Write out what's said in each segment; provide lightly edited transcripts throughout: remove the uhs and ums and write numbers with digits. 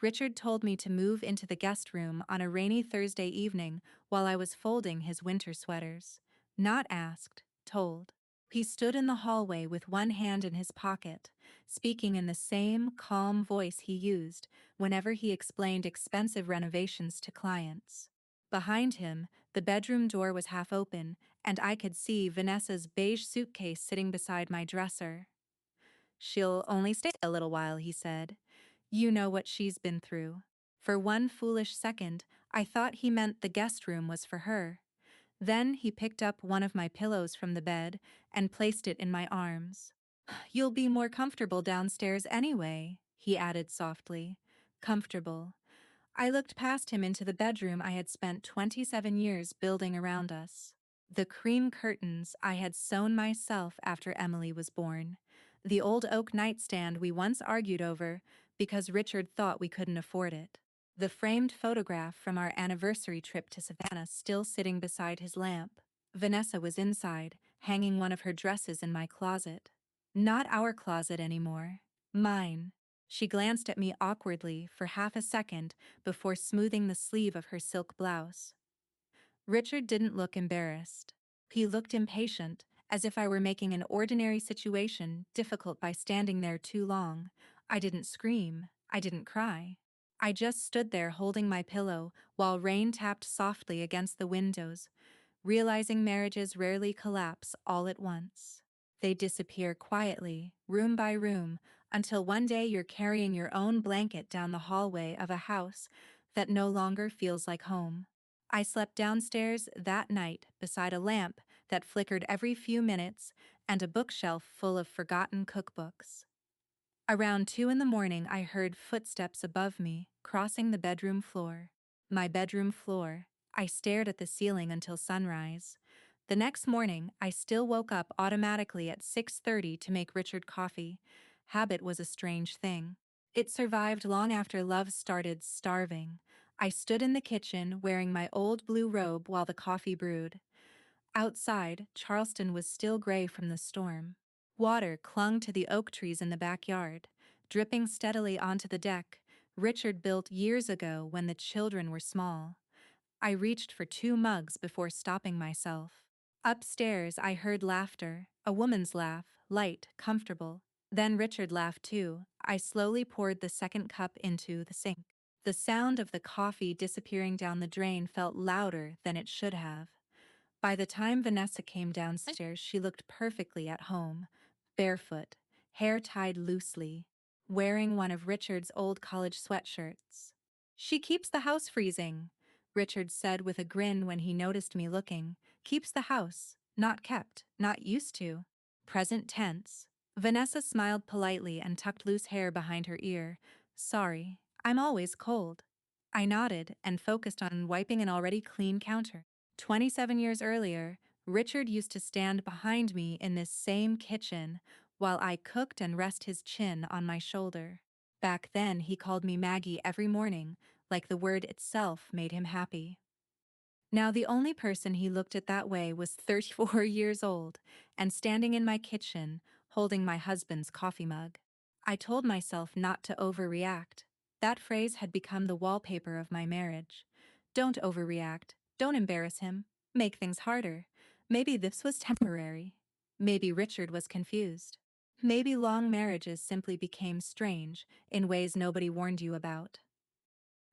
Richard told me to move into the guest room on a rainy Thursday evening while I was folding his winter sweaters. Not asked, told. He stood in the hallway with one hand in his pocket, speaking in the same calm voice he used whenever he explained expensive renovations to clients. Behind him, the bedroom door was half open, and I could see Vanessa's beige suitcase sitting beside my dresser. "She'll only stay a little while," he said. "You know what she's been through." For one foolish second, I thought he meant the guest room was for her. Then he picked up one of my pillows from the bed and placed it in my arms. "You'll be more comfortable downstairs anyway," he added softly. Comfortable. I looked past him into the bedroom I had spent 27 years building around us. The cream curtains I had sewn myself after Emily was born. The old oak nightstand we once argued over because Richard thought we couldn't afford it. The framed photograph from our anniversary trip to Savannah still sitting beside his lamp. Vanessa was inside, hanging one of her dresses in my closet. Not our closet anymore. Mine. She glanced at me awkwardly for half a second before smoothing the sleeve of her silk blouse. Richard didn't look embarrassed. He looked impatient, as if I were making an ordinary situation difficult by standing there too long. I didn't scream. I didn't cry. I just stood there holding my pillow while rain tapped softly against the windows, realizing marriages rarely collapse all at once. They disappear quietly, room by room, until one day you're carrying your own blanket down the hallway of a house that no longer feels like home. I slept downstairs that night beside a lamp that flickered every few minutes and a bookshelf full of forgotten cookbooks. Around 2 in the morning, I heard footsteps above me, crossing the bedroom floor. My bedroom floor. I stared at the ceiling until sunrise. The next morning, I still woke up automatically at 6:30 to make Richard coffee. Habit was a strange thing. It survived long after love started starving. I stood in the kitchen wearing my old blue robe while the coffee brewed. Outside, Charleston was still gray from the storm. Water clung to the oak trees in the backyard, dripping steadily onto the deck Richard built years ago when the children were small. I reached for 2 mugs before stopping myself. Upstairs, I heard laughter, a woman's laugh, light, comfortable. Then Richard laughed too. I slowly poured the second cup into the sink. The sound of the coffee disappearing down the drain felt louder than it should have. By the time Vanessa came downstairs, she looked perfectly at home, barefoot, hair tied loosely, wearing one of Richard's old college sweatshirts. "She keeps the house freezing," Richard said with a grin when he noticed me looking. "Keeps the house, not kept, not used to." Present tense. Vanessa smiled politely and tucked loose hair behind her ear. "Sorry, I'm always cold." I nodded and focused on wiping an already clean counter. 27 years earlier, Richard used to stand behind me in this same kitchen while I cooked and rest his chin on my shoulder. Back then, he called me Maggie every morning, like the word itself made him happy. Now the only person he looked at that way was 34 years old and standing in my kitchen, holding my husband's coffee mug. I told myself not to overreact. That phrase had become the wallpaper of my marriage. Don't overreact. Don't embarrass him. Make things harder. Maybe this was temporary. Maybe Richard was confused. Maybe long marriages simply became strange in ways nobody warned you about.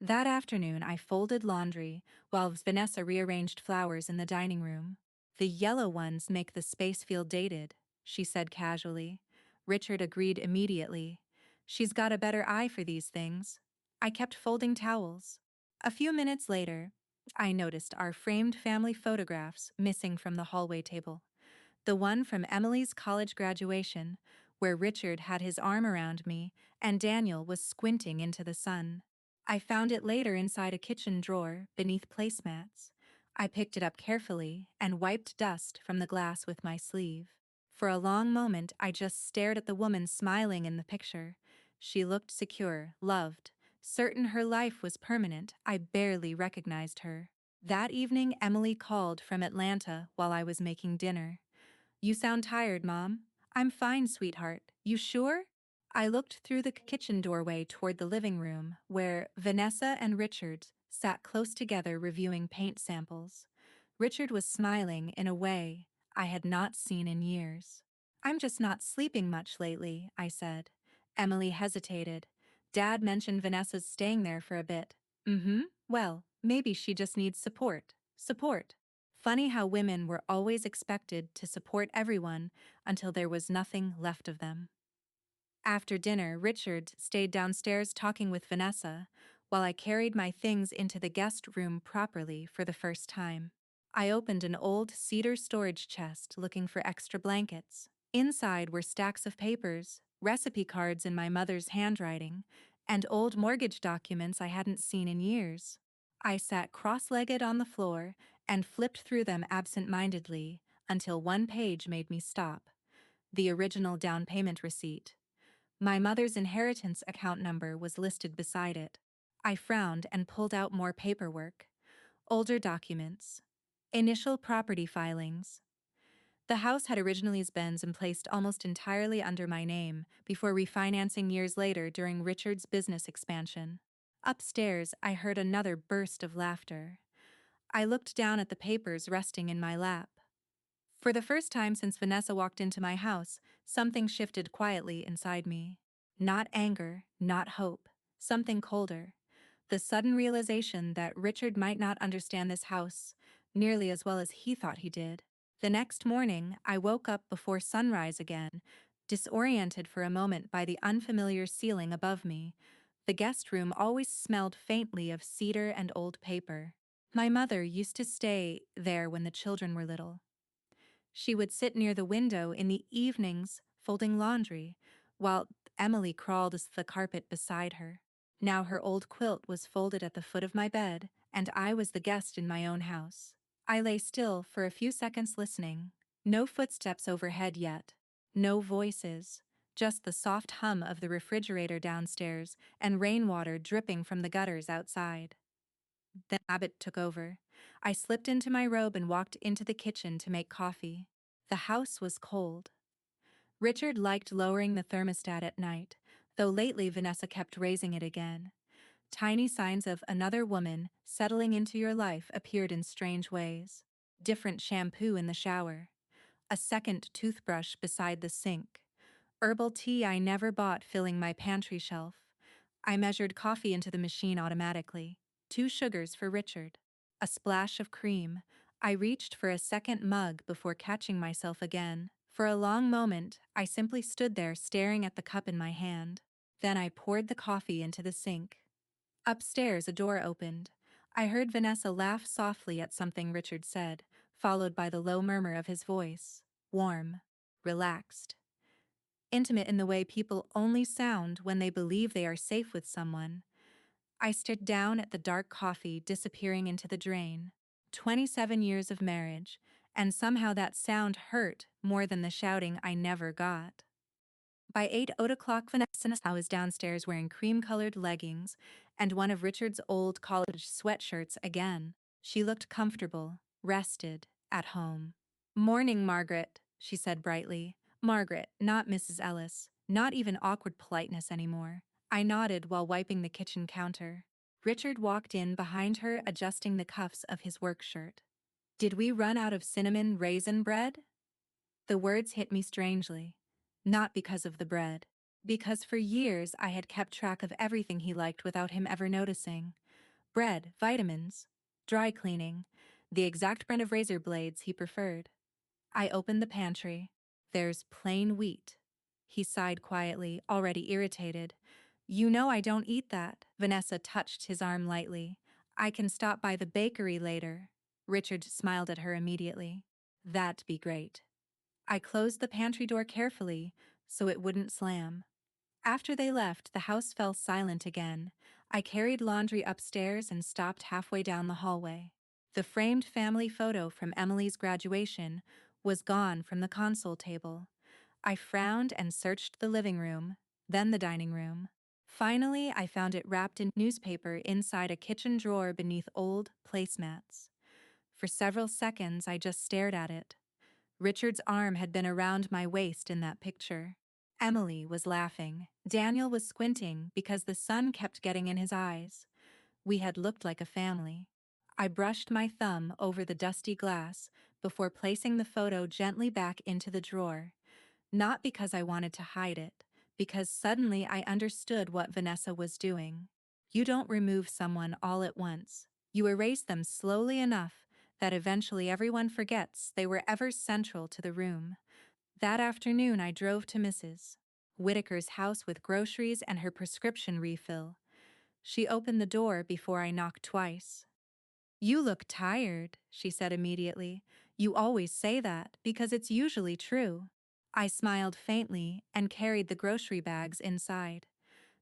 That afternoon, I folded laundry while Vanessa rearranged flowers in the dining room. "The yellow ones make the space feel dated," she said casually. Richard agreed immediately. "She's got a better eye for these things." I kept folding towels. A few minutes later, I noticed our framed family photographs missing from the hallway table. The one from Emily's college graduation, where Richard had his arm around me and Daniel was squinting into the sun. I found it later inside a kitchen drawer beneath placemats. I picked it up carefully and wiped dust from the glass with my sleeve. For a long moment, I just stared at the woman smiling in the picture. She looked secure, loved, certain her life was permanent. I barely recognized her. That evening, Emily called from Atlanta while I was making dinner. "You sound tired, Mom." "I'm fine, sweetheart. You sure?" I looked through the kitchen doorway toward the living room, where Vanessa and Richard sat close together reviewing paint samples. Richard was smiling in a way I had not seen in years. "I'm just not sleeping much lately," I said. Emily hesitated. "Dad mentioned Vanessa's staying there for a bit." "Mm-hmm. Well, maybe she just needs support." Support. Funny how women were always expected to support everyone until there was nothing left of them. After dinner, Richard stayed downstairs talking with Vanessa, while I carried my things into the guest room properly for the first time. I opened an old cedar storage chest looking for extra blankets. Inside were stacks of papers, recipe cards in my mother's handwriting, and old mortgage documents I hadn't seen in years. I sat cross-legged on the floor and flipped through them absent-mindedly until one page made me stop. The original down payment receipt. My mother's inheritance account number was listed beside it. I frowned and pulled out more paperwork. Older documents. Initial property filings. The house had originally been and placed almost entirely under my name before refinancing years later during Richard's business expansion. Upstairs, I heard another burst of laughter. I looked down at the papers resting in my lap. For the first time since Vanessa walked into my house, something shifted quietly inside me. Not anger, not hope, something colder. The sudden realization that Richard might not understand this house nearly as well as he thought he did. The next morning, I woke up before sunrise again, disoriented for a moment by the unfamiliar ceiling above me. The guest room always smelled faintly of cedar and old paper. My mother used to stay there when the children were little. She would sit near the window in the evenings folding laundry, while Emily crawled to the carpet beside her. Now her old quilt was folded at the foot of my bed, and I was the guest in my own house. I lay still for a few seconds listening. No footsteps overhead yet. No voices. Just the soft hum of the refrigerator downstairs and rainwater dripping from the gutters outside. Then habit took over. I slipped into my robe and walked into the kitchen to make coffee. The house was cold. Richard liked lowering the thermostat at night, though lately Vanessa kept raising it again. Tiny signs of another woman settling into your life appeared in strange ways. Different shampoo in the shower. A second toothbrush beside the sink. Herbal tea I never bought filling my pantry shelf. I measured coffee into the machine automatically. 2 sugars for Richard. A splash of cream. I reached for a second mug before catching myself again. For a long moment, I simply stood there staring at the cup in my hand. Then I poured the coffee into the sink. Upstairs, a door opened. I heard Vanessa laugh softly at something Richard said, followed by the low murmur of his voice. Warm. Relaxed. Intimate in the way people only sound when they believe they are safe with someone. I stared down at the dark coffee disappearing into the drain. 27 years of marriage, and somehow that sound hurt more than the shouting I never got. By 8 o'clock, Vanessa was downstairs wearing cream-colored leggings and one of Richard's old college sweatshirts again. She looked comfortable, rested, at home. "Morning, Margaret," she said brightly. Margaret, not Mrs. Ellis, not even awkward politeness anymore. I nodded while wiping the kitchen counter. Richard walked in behind her, adjusting the cuffs of his work shirt. "Did we run out of cinnamon raisin bread?" The words hit me strangely. Not because of the bread. Because for years I had kept track of everything he liked without him ever noticing. Bread, vitamins, dry cleaning, the exact brand of razor blades he preferred. I opened the pantry. "There's plain wheat." He sighed quietly, already irritated. "You know I don't eat that." Vanessa touched his arm lightly. "I can stop by the bakery later." Richard smiled at her immediately. "That'd be great." I closed the pantry door carefully so it wouldn't slam. After they left, the house fell silent again. I carried laundry upstairs and stopped halfway down the hallway. The framed family photo from Emily's graduation was gone from the console table. I frowned and searched the living room, then the dining room. Finally, I found it wrapped in newspaper inside a kitchen drawer beneath old placemats. For several seconds, I just stared at it. Richard's arm had been around my waist in that picture. Emily was laughing. Daniel was squinting because the sun kept getting in his eyes. We had looked like a family. I brushed my thumb over the dusty glass before placing the photo gently back into the drawer, not because I wanted to hide it, because suddenly I understood what Vanessa was doing. You don't remove someone all at once. You erase them slowly enough that eventually everyone forgets they were ever central to the room. That afternoon I drove to Mrs. Whitaker's house with groceries and her prescription refill. She opened the door before I knocked twice. "You look tired," she said immediately. "You always say that because it's usually true." I smiled faintly and carried the grocery bags inside.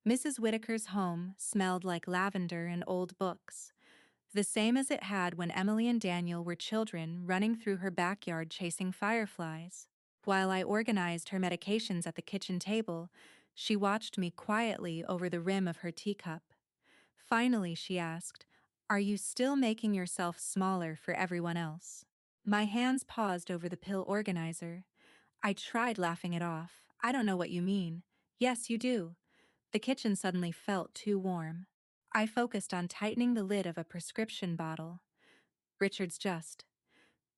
Mrs. Whitaker's home smelled like lavender and old books, the same as it had when Emily and Daniel were children running through her backyard chasing fireflies. While I organized her medications at the kitchen table, she watched me quietly over the rim of her teacup. Finally, she asked, "Are you still making yourself smaller for everyone else?" My hands paused over the pill organizer. I tried laughing it off. "I don't know what you mean." "Yes, you do." The kitchen suddenly felt too warm. I focused on tightening the lid of a prescription bottle. "Richard's just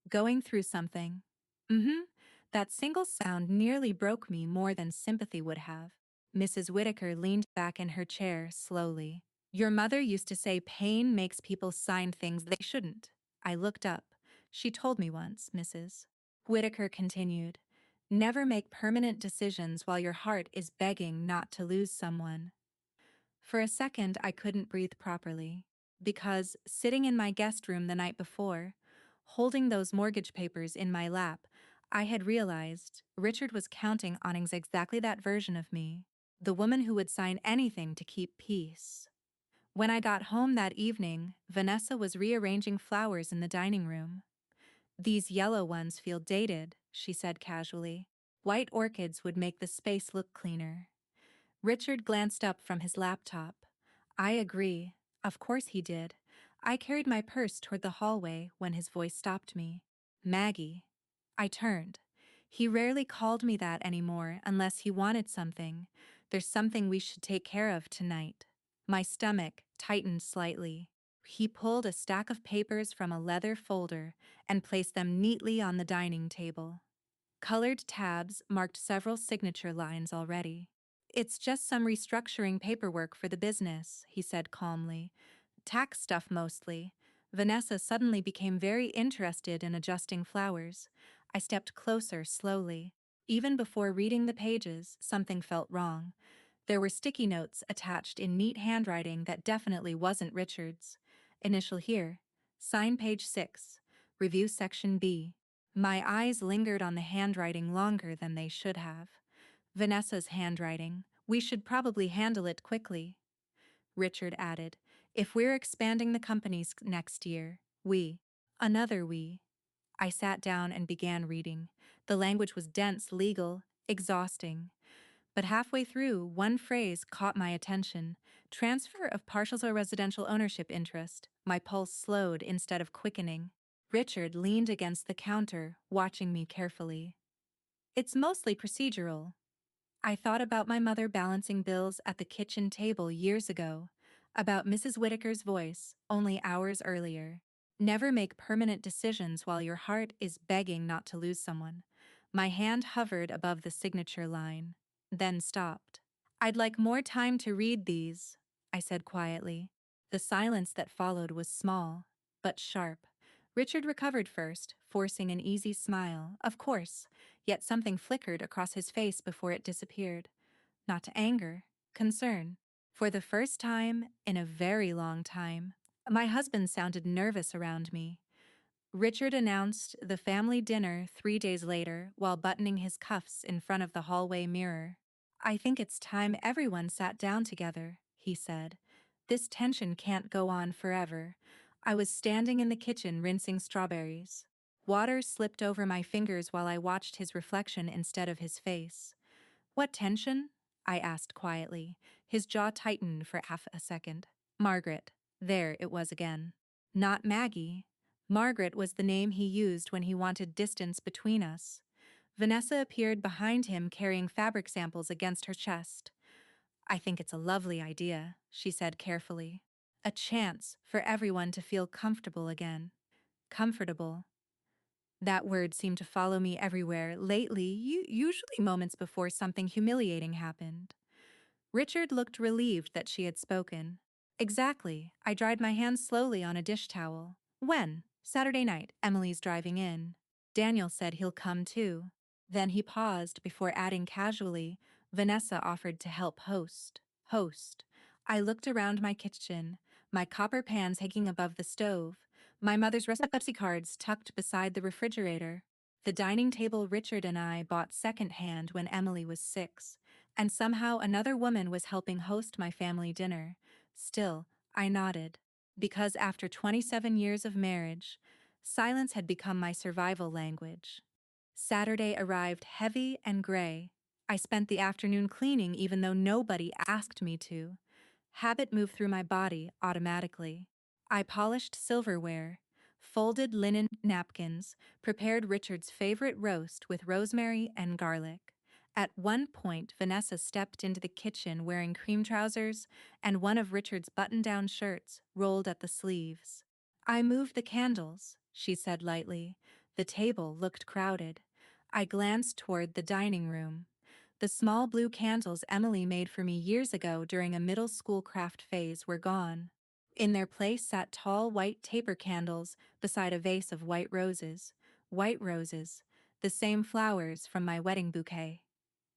going through something." Mm-hmm. That single sound nearly broke me more than sympathy would have. Mrs. Whitaker leaned back in her chair slowly. "Your mother used to say pain makes people sign things they shouldn't." I looked up. "She told me once, Mrs. Whitaker continued. Never make permanent decisions while your heart is begging not to lose someone." For a second, I couldn't breathe properly. Because, sitting in my guest room the night before, holding those mortgage papers in my lap, I had realized Richard was counting on exactly that version of me, the woman who would sign anything to keep peace. When I got home that evening, Vanessa was rearranging flowers in the dining room. "These yellow ones feel dated," she said casually. "White orchids would make the space look cleaner." Richard glanced up from his laptop. "I agree." Of course he did. I carried my purse toward the hallway when his voice stopped me. "Maggie." I turned. He rarely called me that anymore unless he wanted something. "There's something we should take care of tonight." My stomach tightened slightly. He pulled a stack of papers from a leather folder and placed them neatly on the dining table. Colored tabs marked several signature lines already. "It's just some restructuring paperwork for the business," he said calmly. "Tax stuff mostly." Vanessa suddenly became very interested in adjusting flowers. I stepped closer slowly. Even before reading the pages, something felt wrong. There were sticky notes attached in neat handwriting that definitely wasn't Richard's. "Initial here. Sign page 6. Review section B." My eyes lingered on the handwriting longer than they should have. Vanessa's handwriting. "We should probably handle it quickly." Richard added, "If we're expanding the companies next year, we." Another we. I sat down and began reading. The language was dense, legal, exhausting. But halfway through, one phrase caught my attention. "Transfer of partial or residential ownership interest." My pulse slowed instead of quickening. Richard leaned against the counter, watching me carefully. "It's mostly procedural." I thought about my mother balancing bills at the kitchen table years ago, about Mrs. Whitaker's voice only hours earlier. "Never make permanent decisions while your heart is begging not to lose someone." My hand hovered above the signature line, then stopped. "I'd like more time to read these," I said quietly. The silence that followed was small, but sharp. Richard recovered first, forcing an easy smile. "Of course," yet something flickered across his face before it disappeared. Not anger, concern. For the first time in a very long time, my husband sounded nervous around me. Richard announced the family dinner 3 days later while buttoning his cuffs in front of the hallway mirror. "I think it's time everyone sat down together," he said. "This tension can't go on forever." I was standing in the kitchen rinsing strawberries. Water slipped over my fingers while I watched his reflection instead of his face. "What tension?" I asked quietly. His jaw tightened for half a second. "Margaret." There it was again. Not Maggie. Margaret was the name he used when he wanted distance between us. Vanessa appeared behind him carrying fabric samples against her chest. I think it's a lovely idea, she said carefully. A chance for everyone to feel comfortable again. Comfortable. That word seemed to follow me everywhere lately, usually moments before something humiliating happened. Richard looked relieved that she had spoken. Exactly. I dried my hands slowly on a dish towel. When? Saturday night, Emily's driving in. Daniel said he'll come too. Then he paused before adding casually, Vanessa offered to help host. Host. I looked around my kitchen, my copper pans hanging above the stove, my mother's recipe cards tucked beside the refrigerator. The dining table Richard and I bought secondhand when Emily was 6, and somehow another woman was helping host my family dinner. Still, I nodded. Because after 27 years of marriage, silence had become my survival language. Saturday arrived heavy and gray. I spent the afternoon cleaning even though nobody asked me to. Habit moved through my body automatically. I polished silverware, folded linen napkins, prepared Richard's favorite roast with rosemary and garlic. At one point, Vanessa stepped into the kitchen wearing cream trousers and one of Richard's button-down shirts rolled at the sleeves. I moved the candles, she said lightly. The table looked crowded. I glanced toward the dining room. The small blue candles Emily made for me years ago during a middle school craft phase were gone. In their place sat tall white taper candles beside a vase of white roses. White roses, the same flowers from my wedding bouquet.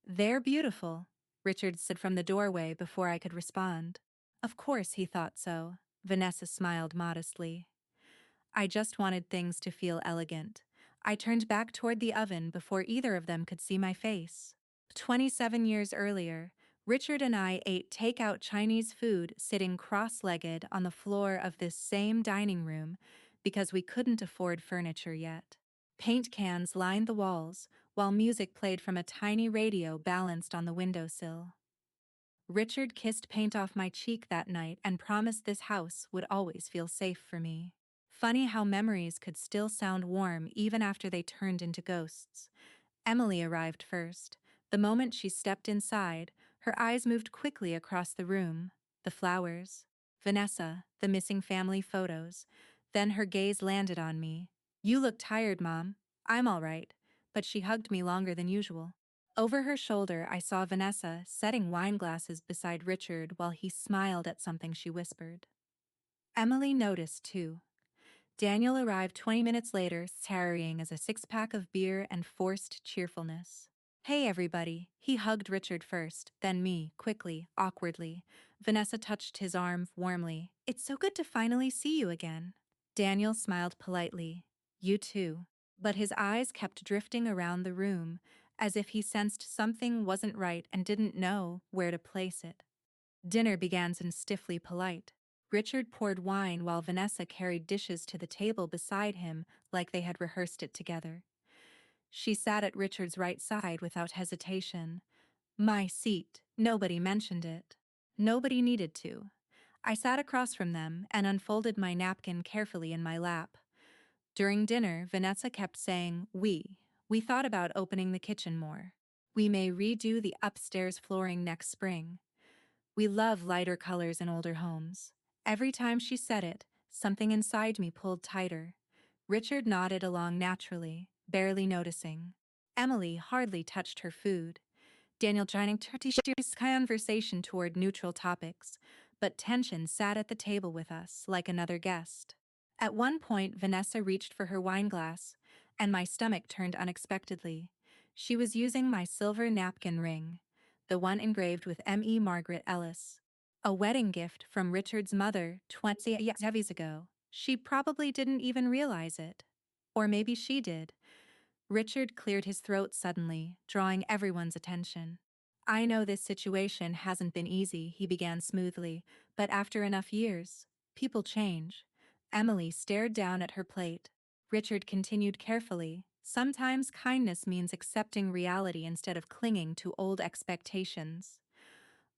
They're beautiful, Richard said from the doorway before I could respond. Of course he thought so, Vanessa smiled modestly. I just wanted things to feel elegant. I turned back toward the oven before either of them could see my face. 27 years earlier, Richard and I ate takeout Chinese food sitting cross-legged on the floor of this same dining room because we couldn't afford furniture yet. Paint cans lined the walls, while music played from a tiny radio balanced on the windowsill. Richard kissed paint off my cheek that night and promised this house would always feel safe for me. Funny how memories could still sound warm even after they turned into ghosts. Emily arrived first. The moment she stepped inside, her eyes moved quickly across the room. The flowers, Vanessa, the missing family photos. Then her gaze landed on me. You look tired, Mom. I'm all right. But she hugged me longer than usual. Over her shoulder, I saw Vanessa setting wine glasses beside Richard while he smiled at something she whispered. Emily noticed, too. Daniel arrived 20 minutes later, tarrying as a six-pack of beer and forced cheerfulness. Hey, everybody. He hugged Richard first, then me, quickly, awkwardly. Vanessa touched his arm warmly. It's so good to finally see you again. Daniel smiled politely. You too. But his eyes kept drifting around the room, as if he sensed something wasn't right and didn't know where to place it. Dinner began and stiffly polite. Richard poured wine while Vanessa carried dishes to the table beside him like they had rehearsed it together. She sat at Richard's right side without hesitation. My seat. Nobody mentioned it. Nobody needed to. I sat across from them and unfolded my napkin carefully in my lap. During dinner, Vanessa kept saying, We thought about opening the kitchen more. We may redo the upstairs flooring next spring. We love lighter colors in older homes. Every time she said it, something inside me pulled tighter. Richard nodded along naturally, barely noticing. Emily hardly touched her food. Daniel trying to steer his conversation toward neutral topics, but tension sat at the table with us like another guest. At one point, Vanessa reached for her wine glass, and my stomach turned unexpectedly. She was using my silver napkin ring, the one engraved with M.E. Margaret Ellis. A wedding gift from Richard's mother 20 years ago. She probably didn't even realize it. Or maybe she did. Richard cleared his throat suddenly, drawing everyone's attention. I know this situation hasn't been easy, he began smoothly, but after enough years, people change. Emily stared down at her plate. Richard continued carefully. Sometimes kindness means accepting reality instead of clinging to old expectations.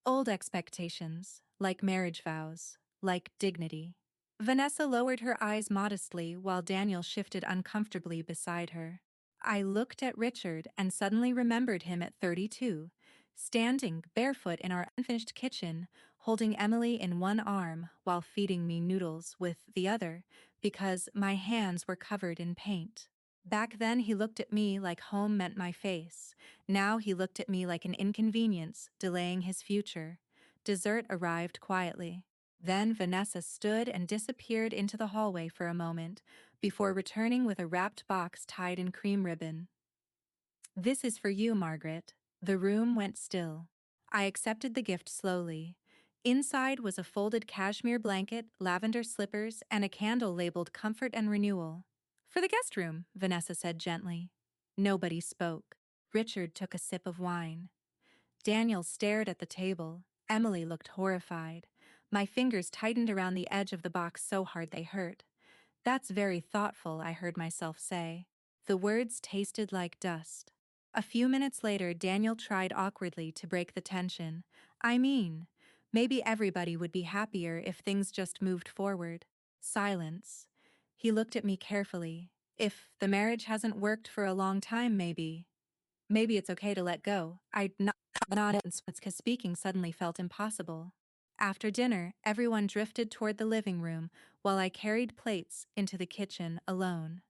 Old expectations, like marriage vows, like dignity. Vanessa lowered her eyes modestly while Daniel shifted uncomfortably beside her. I looked at Richard and suddenly remembered him at 32, standing barefoot in our unfinished kitchen, holding Emily in one arm while feeding me noodles with the other, because my hands were covered in paint. Back then he looked at me like home meant my face. Now he looked at me like an inconvenience, delaying his future. Dessert arrived quietly. Then Vanessa stood and disappeared into the hallway for a moment, before returning with a wrapped box tied in cream ribbon. "This is for you, Margaret." The room went still. I accepted the gift slowly. Inside was a folded cashmere blanket, lavender slippers, and a candle labeled Comfort and Renewal. "For the guest room," Vanessa said gently. Nobody spoke. Richard took a sip of wine. Daniel stared at the table. Emily looked horrified. My fingers tightened around the edge of the box so hard they hurt. "That's very thoughtful," I heard myself say. The words tasted like dust. A few minutes later, Daniel tried awkwardly to break the tension. "I mean, maybe everybody would be happier if things just moved forward." Silence. He looked at me carefully. "If the marriage hasn't worked for a long time, maybe it's okay to let go." I nodded because speaking suddenly felt impossible. After dinner, everyone drifted toward the living room while I carried plates into the kitchen alone.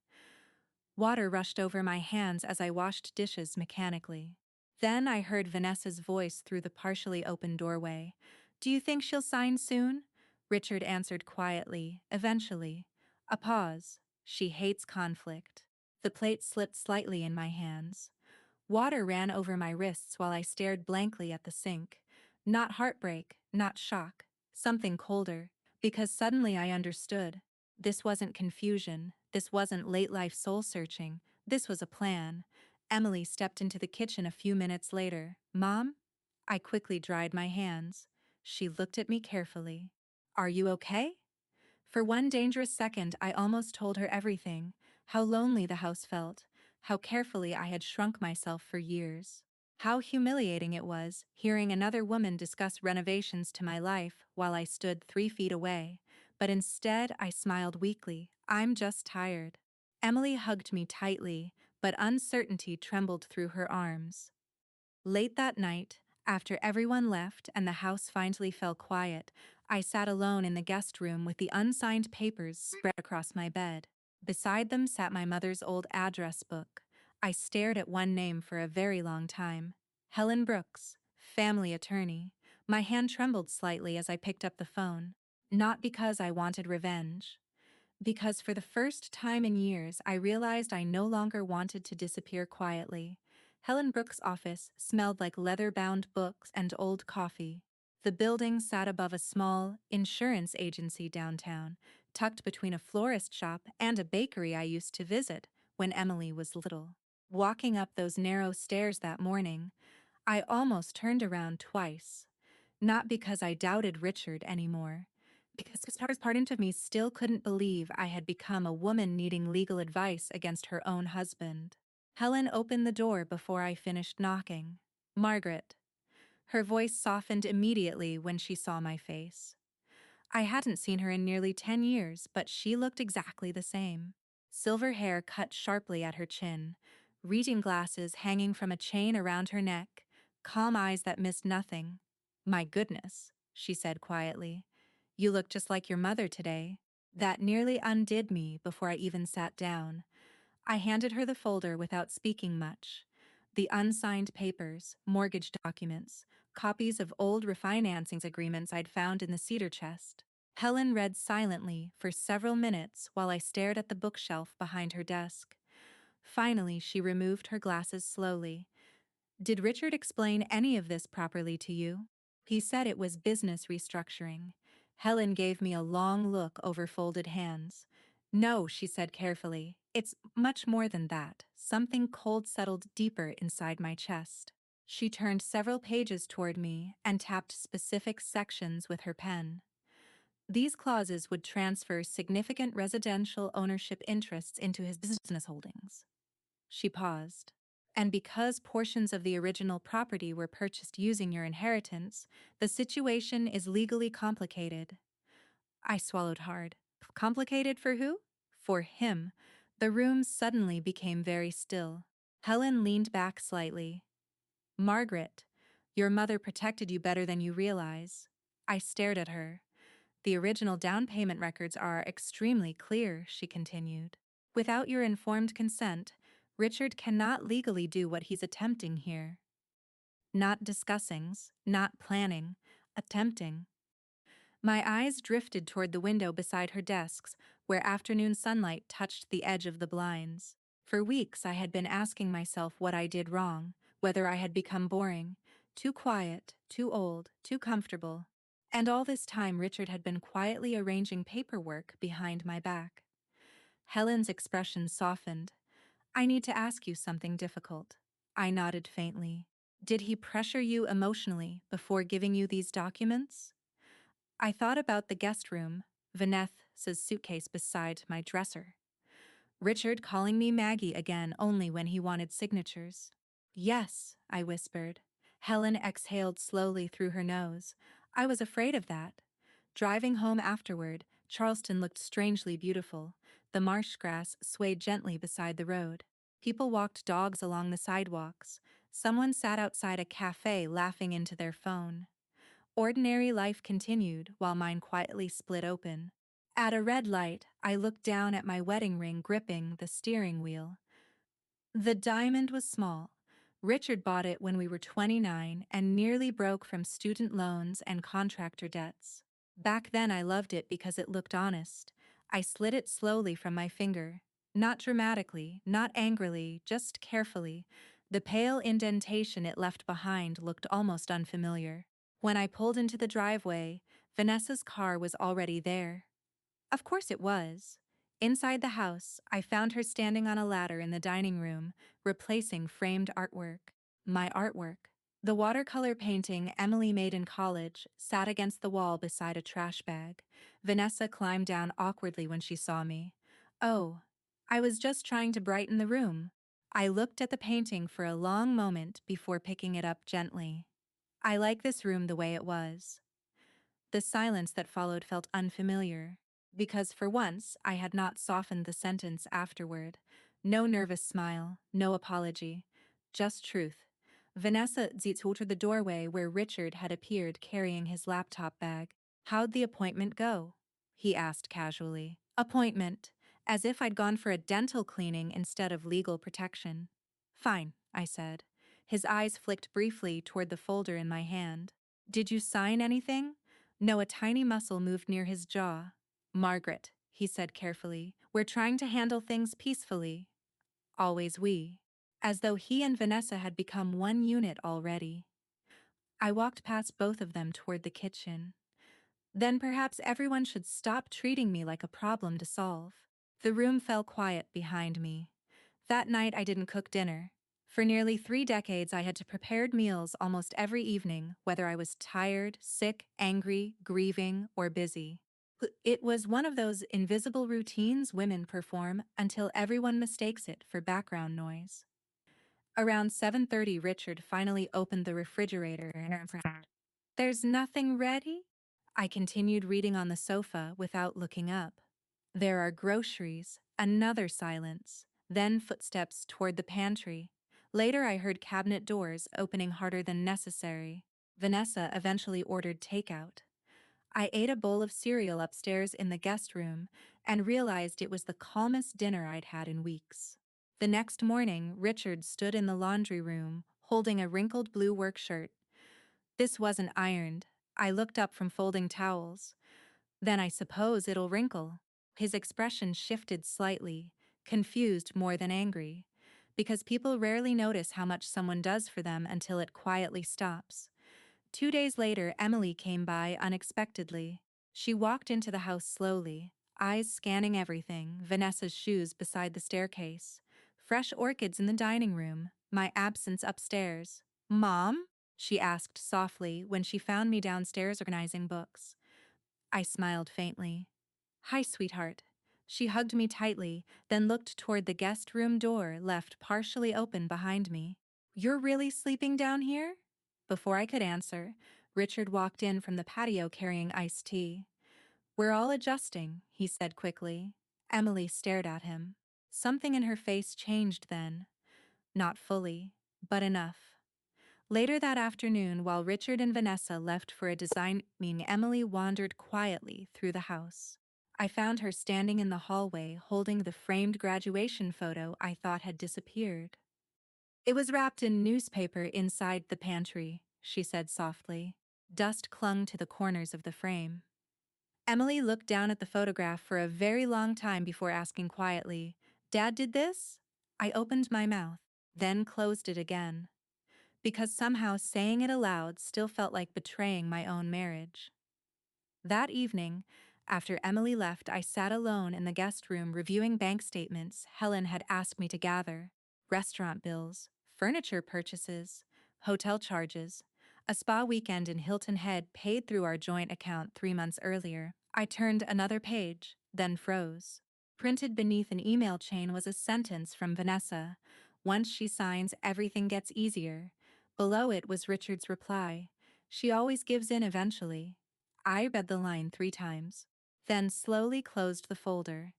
Water rushed over my hands as I washed dishes mechanically. Then I heard Vanessa's voice through the partially open doorway. "Do you think she'll sign soon?" Richard answered quietly, "Eventually." A pause. "She hates conflict." The plate slipped slightly in my hands. Water ran over my wrists while I stared blankly at the sink. Not heartbreak, not shock, something colder, because suddenly I understood. This wasn't confusion, this wasn't late-life soul-searching, this was a plan. Emily stepped into the kitchen a few minutes later. "Mom?" I quickly dried my hands. She looked at me carefully. "Are you okay?" For one dangerous second, I almost told her everything: how lonely the house felt, how carefully I had shrunk myself for years, how humiliating it was hearing another woman discuss renovations to my life while I stood 3 feet away. But instead, I smiled weakly. "I'm just tired." Emily hugged me tightly, but uncertainty trembled through her arms. Late that night, after everyone left and the house finally fell quiet, I sat alone in the guest room with the unsigned papers spread across my bed. Beside them sat my mother's old address book. I stared at one name for a very long time. Helen Brooks, family attorney. My hand trembled slightly as I picked up the phone. Not because I wanted revenge. Because for the first time in years, I realized I no longer wanted to disappear quietly. Helen Brooks' office smelled like leather-bound books and old coffee. The building sat above a small insurance agency downtown, tucked between a florist shop and a bakery I used to visit when Emily was little. Walking up those narrow stairs that morning, I almost turned around twice. Not because I doubted Richard anymore, because part of me still couldn't believe I had become a woman needing legal advice against her own husband. Helen opened the door before I finished knocking. "Margaret." Her voice softened immediately when she saw my face. I hadn't seen her in nearly 10 years, but she looked exactly the same. Silver hair cut sharply at her chin, reading glasses hanging from a chain around her neck, calm eyes that missed nothing. "My goodness," she said quietly. "You look just like your mother today." That nearly undid me before I even sat down. I handed her the folder without speaking much. The unsigned papers, mortgage documents, copies of old refinancing agreements I'd found in the cedar chest. Helen read silently for several minutes while I stared at the bookshelf behind her desk. Finally, she removed her glasses slowly. "Did Richard explain any of this properly to you?" "He said it was business restructuring." Helen gave me a long look over folded hands. "No," she said carefully. "It's much more than that." Something cold settled deeper inside my chest. She turned several pages toward me and tapped specific sections with her pen. "These clauses would transfer significant residential ownership interests into his business holdings." She paused. "And because portions of the original property were purchased using your inheritance, the situation is legally complicated." I swallowed hard. "Complicated for who?" "For him. The room suddenly became very still. Helen leaned back slightly. Margaret, your mother protected you better than you realize. I stared at her. The original down payment records are extremely clear, she continued. Without your informed consent, Richard cannot legally do what he's attempting here. Not discussings, not planning, attempting. My eyes drifted toward the window beside her desks, where afternoon sunlight touched the edge of the blinds. For weeks I had been asking myself what I did wrong, whether I had become boring, too quiet, too old, too comfortable. And all this time Richard had been quietly arranging paperwork behind my back. Helen's expression softened. I need to ask you something difficult. I nodded faintly. Did he pressure you emotionally before giving you these documents? I thought about the guest room, Vanessa's suitcase beside my dresser. Richard calling me Maggie again only when he wanted signatures. Yes, I whispered. Helen exhaled slowly through her nose. I was afraid of that. Driving home afterward, Charleston looked strangely beautiful. The marsh grass swayed gently beside the road. People walked dogs along the sidewalks. Someone sat outside a cafe laughing into their phone. Ordinary life continued while mine quietly split open. At a red light, I looked down at my wedding ring gripping the steering wheel. The diamond was small. Richard bought it when we were 29 and nearly broke from student loans and contractor debts. Back then I loved it because it looked honest. I slid it slowly from my finger. Not dramatically, not angrily, just carefully. The pale indentation it left behind looked almost unfamiliar. When I pulled into the driveway, Vanessa's car was already there. Of course it was. Inside the house, I found her standing on a ladder in the dining room, replacing framed artwork. My artwork. The watercolor painting Emily made in college sat against the wall beside a trash bag. Vanessa climbed down awkwardly when she saw me. Oh, I was just trying to brighten the room. I looked at the painting for a long moment before picking it up gently. I like this room the way it was. The silence that followed felt unfamiliar, because for once I had not softened the sentence afterward. No nervous smile, no apology, just truth. Vanessa zitultered the doorway where Richard had appeared carrying his laptop bag. How'd the appointment go? He asked casually. Appointment, as if I'd gone for a dental cleaning instead of legal protection. Fine, I said. His eyes flicked briefly toward the folder in my hand. Did you sign anything? No, a tiny muscle moved near his jaw. Margaret, he said carefully, we're trying to handle things peacefully. Always we. As though he and Vanessa had become one unit already. I walked past both of them toward the kitchen. Then perhaps everyone should stop treating me like a problem to solve. The room fell quiet behind me. That night I didn't cook dinner. For nearly 3 decades I had to prepare meals almost every evening, whether I was tired, sick, angry, grieving, or busy. It was one of those invisible routines women perform until everyone mistakes it for background noise. Around 7:30, Richard finally opened the refrigerator and said, "There's nothing ready?" I continued reading on the sofa without looking up. There are groceries, another silence, then footsteps toward the pantry. Later I heard cabinet doors opening harder than necessary. Vanessa eventually ordered takeout. I ate a bowl of cereal upstairs in the guest room and realized it was the calmest dinner I'd had in weeks. The next morning, Richard stood in the laundry room, holding a wrinkled blue work shirt. This wasn't ironed. I looked up from folding towels. Then I suppose it'll wrinkle. His expression shifted slightly, confused more than angry, because people rarely notice how much someone does for them until it quietly stops. 2 days later, Emily came by unexpectedly. She walked into the house slowly, eyes scanning everything, Vanessa's shoes beside the staircase, fresh orchids in the dining room, my absence upstairs. "Mom?" she asked softly when she found me downstairs organizing books. I smiled faintly. "Hi, sweetheart." She hugged me tightly, then looked toward the guest room door left partially open behind me. "You're really sleeping down here?" Before I could answer, Richard walked in from the patio carrying iced tea. "We're all adjusting," he said quickly. Emily stared at him. Something in her face changed then. Not fully, but enough. Later that afternoon, while Richard and Vanessa left for a design meeting, Emily wandered quietly through the house. I found her standing in the hallway holding the framed graduation photo I thought had disappeared. It was wrapped in newspaper inside the pantry, she said softly. Dust clung to the corners of the frame. Emily looked down at the photograph for a very long time before asking quietly, "Dad did this?" I opened my mouth, then closed it again, because somehow saying it aloud still felt like betraying my own marriage. That evening, after Emily left, I sat alone in the guest room reviewing bank statements Helen had asked me to gather, restaurant bills, furniture purchases, hotel charges, a spa weekend in Hilton Head paid through our joint account 3 months earlier. I turned another page, then froze. Printed beneath an email chain was a sentence from Vanessa. "Once she signs, everything gets easier." Below it was Richard's reply. "She always gives in eventually." I read the line 3 times, then slowly closed the folder.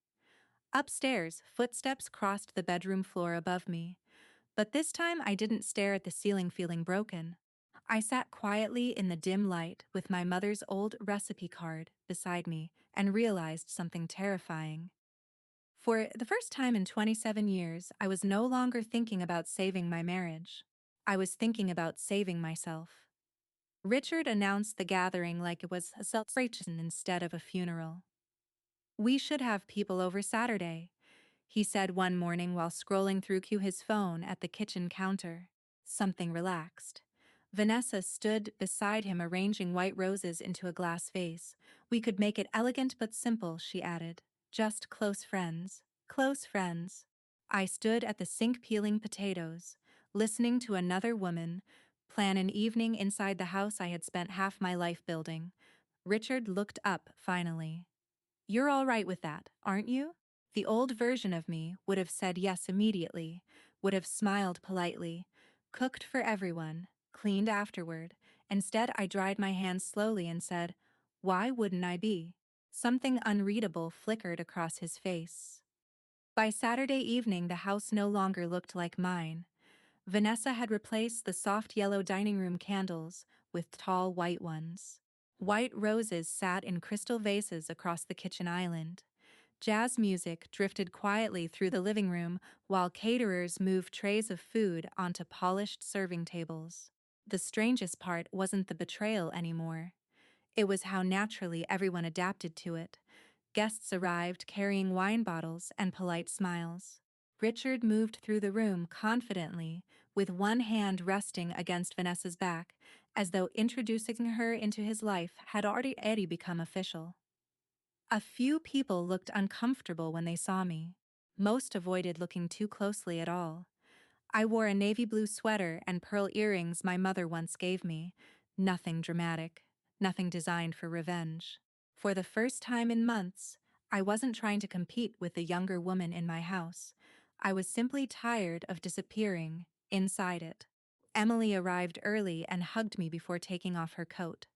Upstairs, footsteps crossed the bedroom floor above me, but this time I didn't stare at the ceiling feeling broken. I sat quietly in the dim light with my mother's old recipe card beside me and realized something terrifying. For the first time in 27 years, I was no longer thinking about saving my marriage. I was thinking about saving myself. Richard announced the gathering like it was a celebration instead of a funeral. "We should have people over Saturday," he said one morning while scrolling through his phone at the kitchen counter. Something relaxed. Vanessa stood beside him arranging white roses into a glass vase. "We could make it elegant but simple," she added. "Just close friends." Close friends. I stood at the sink peeling potatoes, listening to another woman plan an evening inside the house I had spent half my life building. Richard looked up finally. "You're all right with that, aren't you?" The old version of me would have said yes immediately, would have smiled politely, cooked for everyone, cleaned afterward. Instead, I dried my hands slowly and said, "Why wouldn't I be?" Something unreadable flickered across his face. By Saturday evening, the house no longer looked like mine. Vanessa had replaced the soft yellow dining room candles with tall white ones. White roses sat in crystal vases across the kitchen island. Jazz music drifted quietly through the living room while caterers moved trays of food onto polished serving tables. The strangest part wasn't the betrayal anymore. It was how naturally everyone adapted to it. Guests arrived carrying wine bottles and polite smiles. Richard moved through the room confidently, with one hand resting against Vanessa's back, as though introducing her into his life had already become official. A few people looked uncomfortable when they saw me. Most avoided looking too closely at all. I wore a navy blue sweater and pearl earrings my mother once gave me. Nothing dramatic, nothing designed for revenge. For the first time in months, I wasn't trying to compete with the younger woman in my house. I was simply tired of disappearing inside it. Emily arrived early and hugged me before taking off her coat.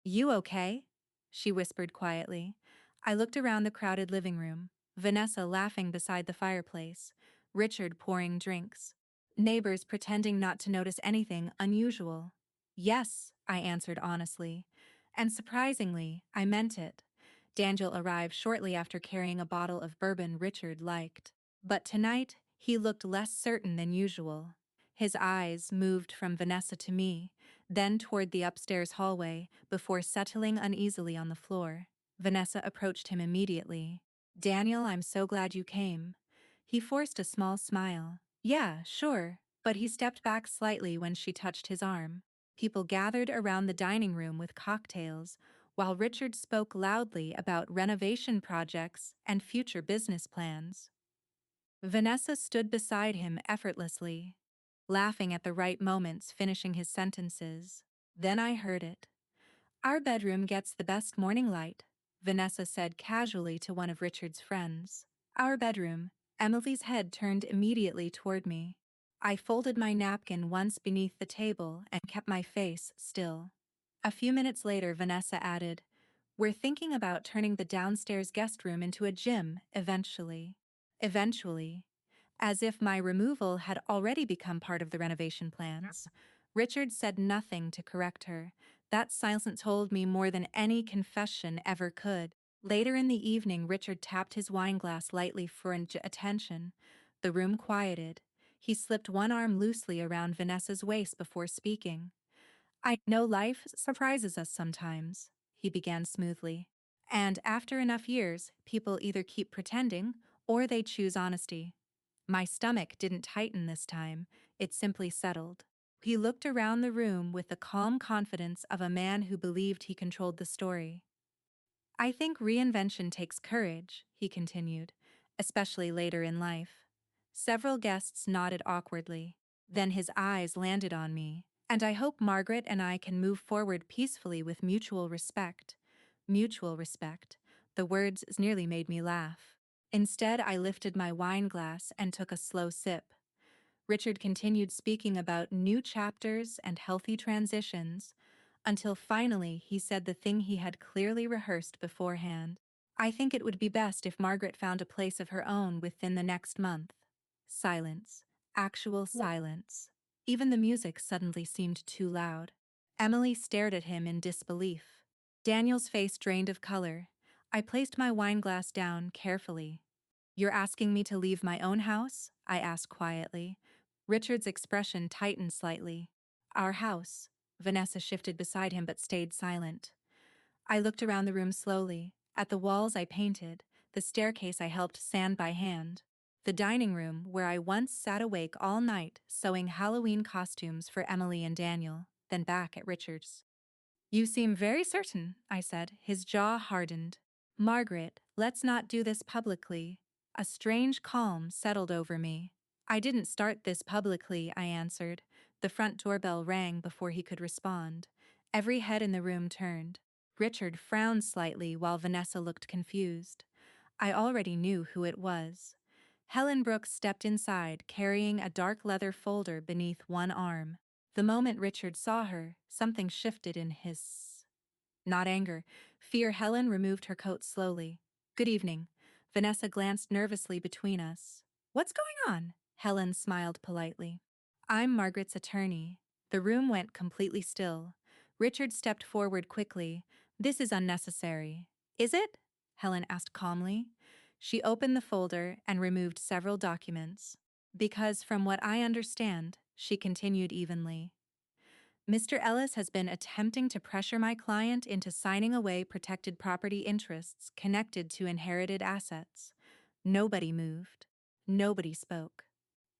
"You okay?" she whispered quietly. I looked around the crowded living room, Vanessa laughing beside the fireplace, Richard pouring drinks, neighbors pretending not to notice anything unusual. "Yes," I answered honestly. And surprisingly, I meant it. Daniel arrived shortly after carrying a bottle of bourbon Richard liked. But tonight, he looked less certain than usual. His eyes moved from Vanessa to me, then toward the upstairs hallway, before settling uneasily on the floor. Vanessa approached him immediately. "Daniel, I'm so glad you came." He forced a small smile. "Yeah, sure," but he stepped back slightly when she touched his arm. People gathered around the dining room with cocktails, while Richard spoke loudly about renovation projects and future business plans. Vanessa stood beside him effortlessly, laughing at the right moments, finishing his sentences. Then I heard it. "Our bedroom gets the best morning light," Vanessa said casually to one of Richard's friends. "Our bedroom." Emily's head turned immediately toward me. I folded my napkin once beneath the table and kept my face still. A few minutes later, Vanessa added, "We're thinking about turning the downstairs guest room into a gym eventually." Eventually, as if my removal had already become part of the renovation plans, Richard said nothing to correct her. That silence told me more than any confession ever could. Later in the evening, Richard tapped his wineglass lightly for attention. The room quieted. He slipped one arm loosely around Vanessa's waist before speaking. I know life surprises us sometimes, he began smoothly. And after enough years, people either keep pretending or they choose honesty. My stomach didn't tighten this time, it simply settled. He looked around the room with the calm confidence of a man who believed he controlled the story. I think reinvention takes courage, he continued, especially later in life. Several guests nodded awkwardly. Then his eyes landed on me. And I hope Margaret and I can move forward peacefully with mutual respect. Mutual respect. The words nearly made me laugh. Instead, I lifted my wine glass and took a slow sip. Richard continued speaking about new chapters and healthy transitions, until finally he said the thing he had clearly rehearsed beforehand. I think it would be best if Margaret found a place of her own within the next month. Silence. Actual silence. Even the music suddenly seemed too loud. Emily stared at him in disbelief. Daniel's face drained of color. I placed my wineglass down carefully. "You're asking me to leave my own house?" I asked quietly. Richard's expression tightened slightly. "Our house." Vanessa shifted beside him but stayed silent. I looked around the room slowly, at the walls I painted, the staircase I helped sand by hand, the dining room where I once sat awake all night sewing Halloween costumes for Emily and Daniel, then back at Richard's. "You seem very certain," I said. His jaw hardened. "Margaret, let's not do this publicly." A strange calm settled over me. "I didn't start this publicly," I answered. The front doorbell rang before he could respond. Every head in the room turned. Richard frowned slightly while Vanessa looked confused. I already knew who it was. Helen Brooks stepped inside, carrying a dark leather folder beneath one arm. The moment Richard saw her, something shifted in his... Not anger, fear. Helen removed her coat slowly. "Good evening." Vanessa glanced nervously between us. "What's going on?" Helen smiled politely. "I'm Margaret's attorney." The room went completely still. Richard stepped forward quickly. "This is unnecessary." "Is it?" Helen asked calmly. She opened the folder and removed several documents. "Because from what I understand," she continued evenly, "Mr. Ellis has been attempting to pressure my client into signing away protected property interests connected to inherited assets." Nobody moved. Nobody spoke.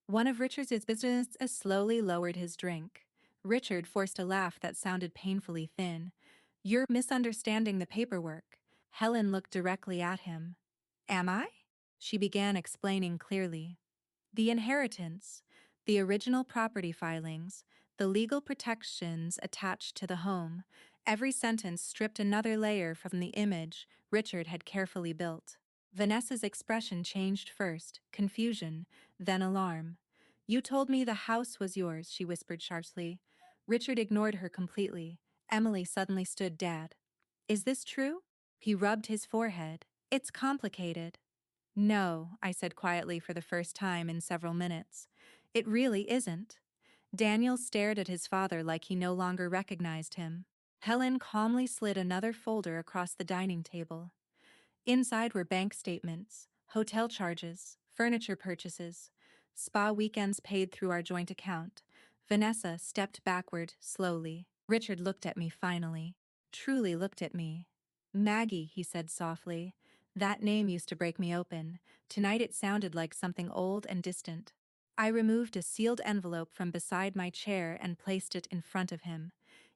One of Richard's business slowly lowered his drink. Richard forced a laugh that sounded painfully thin. "You're misunderstanding the paperwork." Helen looked directly at him. "Am I?" She began explaining clearly. "The inheritance, the original property filings, the legal protections attached to the home." Every sentence stripped another layer from the image Richard had carefully built. Vanessa's expression changed first, confusion, then alarm. "You told me the house was yours," she whispered sharply. Richard ignored her completely. Emily suddenly stood dead. "Is this true?" He rubbed his forehead. "It's complicated." "No," I said quietly for the first time in several minutes. "It really isn't." Daniel stared at his father like he no longer recognized him. Helen calmly slid another folder across the dining table. Inside were bank statements, hotel charges, furniture purchases, spa weekends paid through our joint account. Vanessa stepped backward, slowly. Richard looked at me finally. Truly looked at me. "Maggie," he said softly. That name used to break me open. Tonight it sounded like something old and distant. I removed a sealed envelope from beside my chair and placed it in front of him.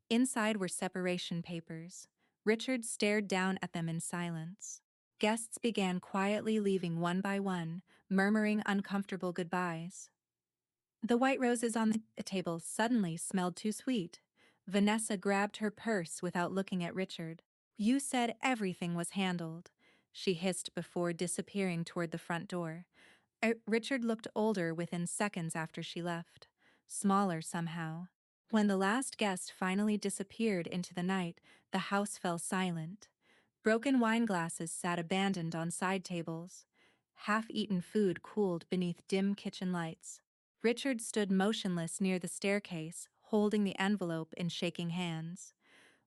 Inside were separation papers. Richard stared down at them in silence. Guests began quietly leaving one by one, murmuring uncomfortable goodbyes. The white roses on the table suddenly smelled too sweet. Vanessa grabbed her purse without looking at Richard. "You said everything was handled," she hissed before disappearing toward the front door. Richard looked older within seconds after she left. Smaller somehow. When the last guest finally disappeared into the night, the house fell silent. Broken wine glasses sat abandoned on side tables. half-eaten food cooled beneath dim kitchen lights. Richard stood motionless near the staircase, holding the envelope in shaking hands.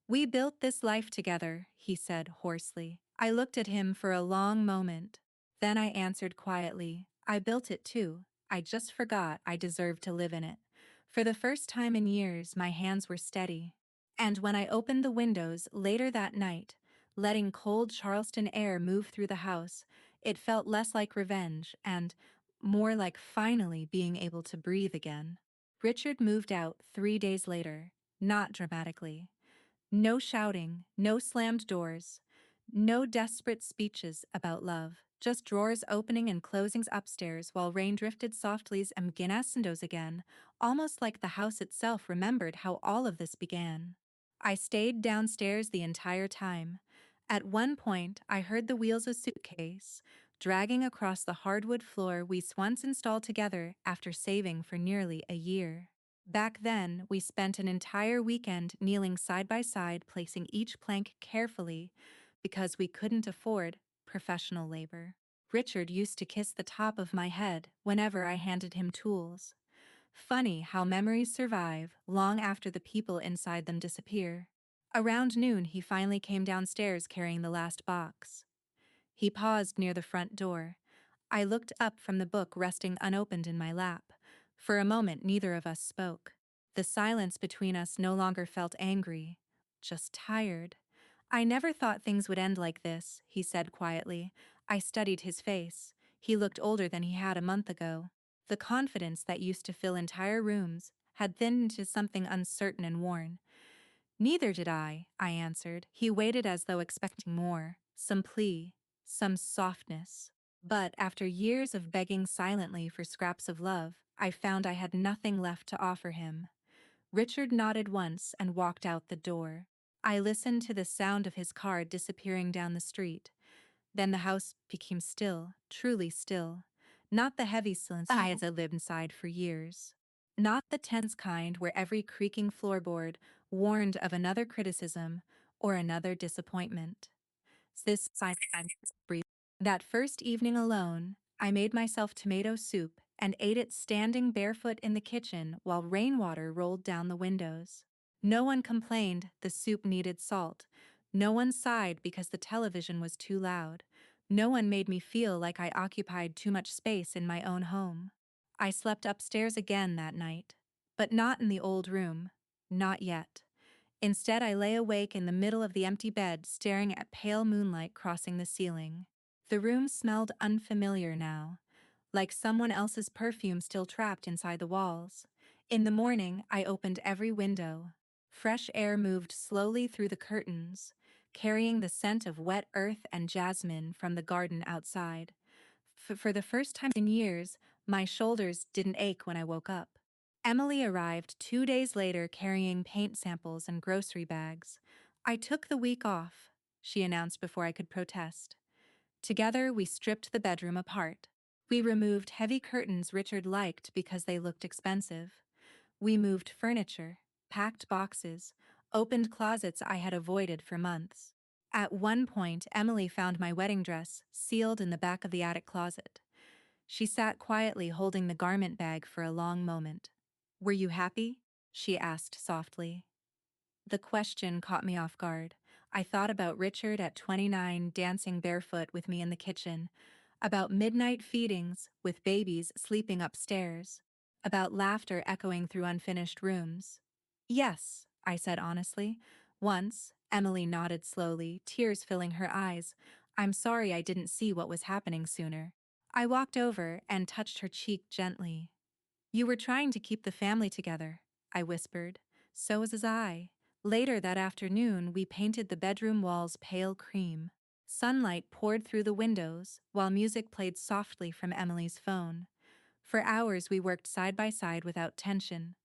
"We built this life together," he said hoarsely. I looked at him for a long moment. Then I answered quietly, "I built it too. I just forgot I deserved to live in it." For the first time in years, my hands were steady. And when I opened the windows later that night, letting cold Charleston air move through the house, it felt less like revenge and more like finally being able to breathe again. Richard moved out 3 days later, not dramatically. No shouting, no slammed doors, no desperate speeches about love, just drawers opening and closing upstairs while rain drifted softly and windows again, almost like the house itself remembered how all of this began. I stayed downstairs the entire time. At one point, I heard the wheels of suitcase dragging across the hardwood floor we once installed together after saving for nearly a year. Back then, we spent an entire weekend kneeling side by side, placing each plank carefully because we couldn't afford professional labor. Richard used to kiss the top of my head whenever I handed him tools. Funny how memories survive long after the people inside them disappear. Around noon, he finally came downstairs carrying the last box. He paused near the front door. I looked up from the book resting unopened in my lap. For a moment, neither of us spoke. The silence between us no longer felt angry, just tired. "I never thought things would end like this," he said quietly. I studied his face. He looked older than he had a month ago. The confidence that used to fill entire rooms had thinned into something uncertain and worn. "Neither did I answered. He waited as though expecting more, some plea, some softness. But after years of begging silently for scraps of love, I found I had nothing left to offer him." Richard nodded once and walked out the door. I listened to the sound of his car disappearing down the street. Then the house became still, truly still. Not the heavy silence I had lived inside for years. Not the tense kind where every creaking floorboard warned of another criticism or another disappointment. This silence breathed. That first evening alone, I made myself tomato soup and ate it standing barefoot in the kitchen while rainwater rolled down the windows. No one complained the soup needed salt. No one sighed because the television was too loud. No one made me feel like I occupied too much space in my own home. I slept upstairs again that night, but not in the old room. Not yet. Instead, I lay awake in the middle of the empty bed, staring at pale moonlight crossing the ceiling. The room smelled unfamiliar now, like someone else's perfume still trapped inside the walls. In the morning, I opened every window. Fresh air moved slowly through the curtains, carrying the scent of wet earth and jasmine from the garden outside. For the first time in years, my shoulders didn't ache when I woke up. Emily arrived 2 days later carrying paint samples and grocery bags. "I took the week off," she announced before I could protest. Together, we stripped the bedroom apart. We removed heavy curtains Richard liked because they looked expensive. We moved furniture, packed boxes, opened closets I had avoided for months. At one point, Emily found my wedding dress sealed in the back of the attic closet. She sat quietly holding the garment bag for a long moment. "Were you happy?" she asked softly. The question caught me off guard. I thought about Richard at 29 dancing barefoot with me in the kitchen, about midnight feedings with babies sleeping upstairs, about laughter echoing through unfinished rooms. "Yes," I said honestly. "Once." Emily nodded slowly, tears filling her eyes. "I'm sorry I didn't see what was happening sooner." I walked over and touched her cheek gently. "You were trying to keep the family together," I whispered. "So was I." Later that afternoon, we painted the bedroom walls pale cream. Sunlight poured through the windows, while music played softly from Emily's phone. For hours we worked side by side without tension.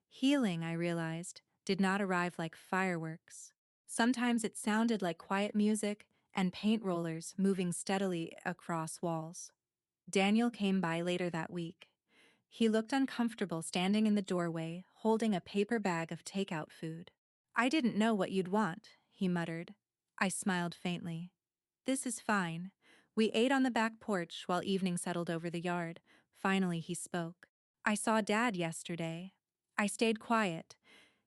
Healing, I realized, did not arrive like fireworks. Sometimes it sounded like quiet music and paint rollers moving steadily across walls. Daniel came by later that week. He looked uncomfortable standing in the doorway, holding a paper bag of takeout food. "I didn't know what you'd want," he muttered. I smiled faintly. "This is fine. We ate on the back porch while evening settled over the yard. Finally, he spoke. I saw Dad yesterday. I stayed quiet.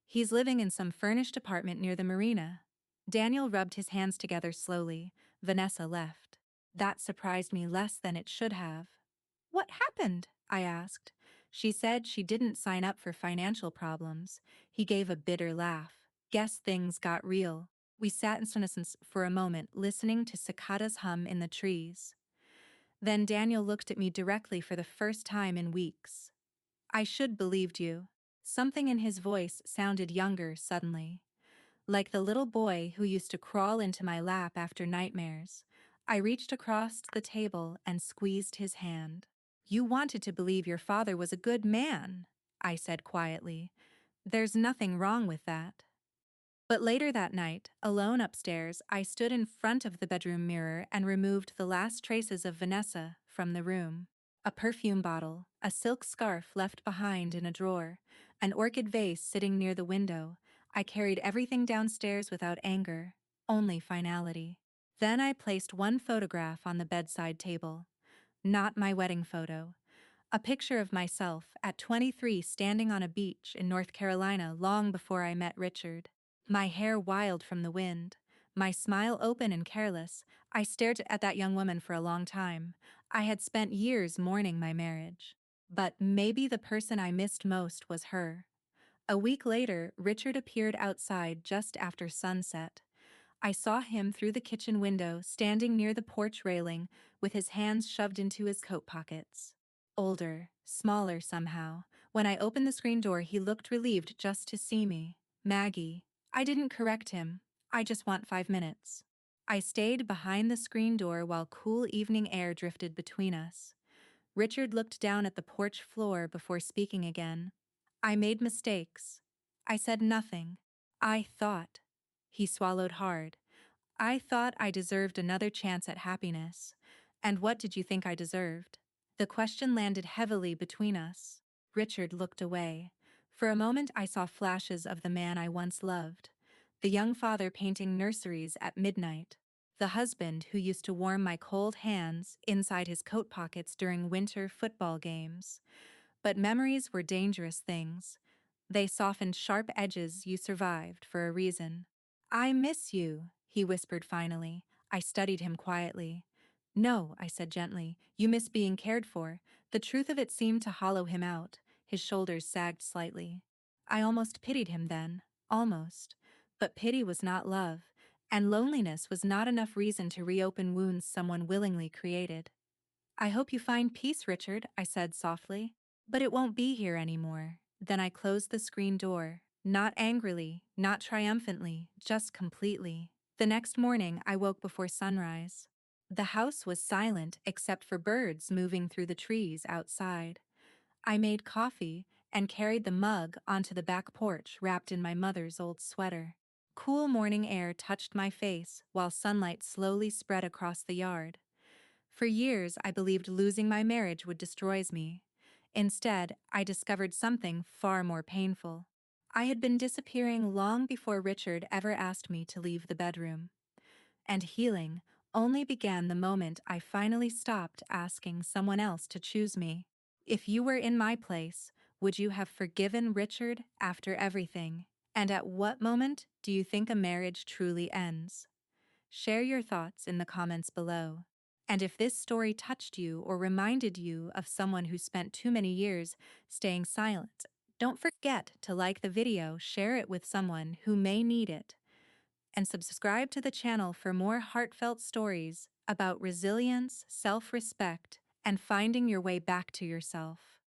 He's living in some furnished apartment near the marina. Daniel rubbed his hands together slowly. Vanessa left. That surprised me less than it should have. What happened? I asked. She said she didn't sign up for financial problems. He gave a bitter laugh. Guess things got real. We sat in silence for a moment, listening to cicadas hum in the trees. Then Daniel looked at me directly for the first time in weeks. I should believed you. Something in his voice sounded younger suddenly. Like the little boy who used to crawl into my lap after nightmares. I reached across the table and squeezed his hand. You wanted to believe your father was a good man, I said quietly. There's nothing wrong with that. But later that night, alone upstairs, I stood in front of the bedroom mirror and removed the last traces of Vanessa from the room. A perfume bottle, a silk scarf left behind in a drawer, an orchid vase sitting near the window. I carried everything downstairs without anger, only finality. Then I placed one photograph on the bedside table. Not my wedding photo. A picture of myself at 23 standing on a beach in North Carolina long before I met Richard. My hair wild from the wind, my smile open and careless. I stared at that young woman for a long time. I had spent years mourning my marriage. But maybe the person I missed most was her. A week later, Richard appeared outside just after sunset. I saw him through the kitchen window, standing near the porch railing, with his hands shoved into his coat pockets. Older, smaller somehow. When I opened the screen door, he looked relieved just to see me. Maggie. I didn't correct him. I just want 5 minutes. I stayed behind the screen door while cool evening air drifted between us. Richard looked down at the porch floor before speaking again. I made mistakes. I said nothing. I thought. He swallowed hard. I thought I deserved another chance at happiness. And what did you think I deserved? The question landed heavily between us. Richard looked away. For a moment I saw flashes of the man I once loved. The young father painting nurseries at midnight. The husband who used to warm my cold hands inside his coat pockets during winter football games. But memories were dangerous things. They softened sharp edges you survived for a reason. I miss you, he whispered finally. I studied him quietly. No, I said gently, you miss being cared for. The truth of it seemed to hollow him out. His shoulders sagged slightly. I almost pitied him then. Almost. But pity was not love, and loneliness was not enough reason to reopen wounds someone willingly created. I hope you find peace, Richard, I said softly. But it won't be here anymore. Then I closed the screen door. Not angrily, not triumphantly, just completely. The next morning, I woke before sunrise. The house was silent except for birds moving through the trees outside. I made coffee and carried the mug onto the back porch wrapped in my mother's old sweater. Cool morning air touched my face while sunlight slowly spread across the yard. For years, I believed losing my marriage would destroy me. Instead, I discovered something far more painful. I had been disappearing long before Richard ever asked me to leave the bedroom. And healing only began the moment I finally stopped asking someone else to choose me. If you were in my place, would you have forgiven Richard after everything? And at what moment do you think a marriage truly ends? Share your thoughts in the comments below. And if this story touched you or reminded you of someone who spent too many years staying silent, don't forget to like the video, share it with someone who may need it, and subscribe to the channel for more heartfelt stories about resilience, self-respect, and finding your way back to yourself.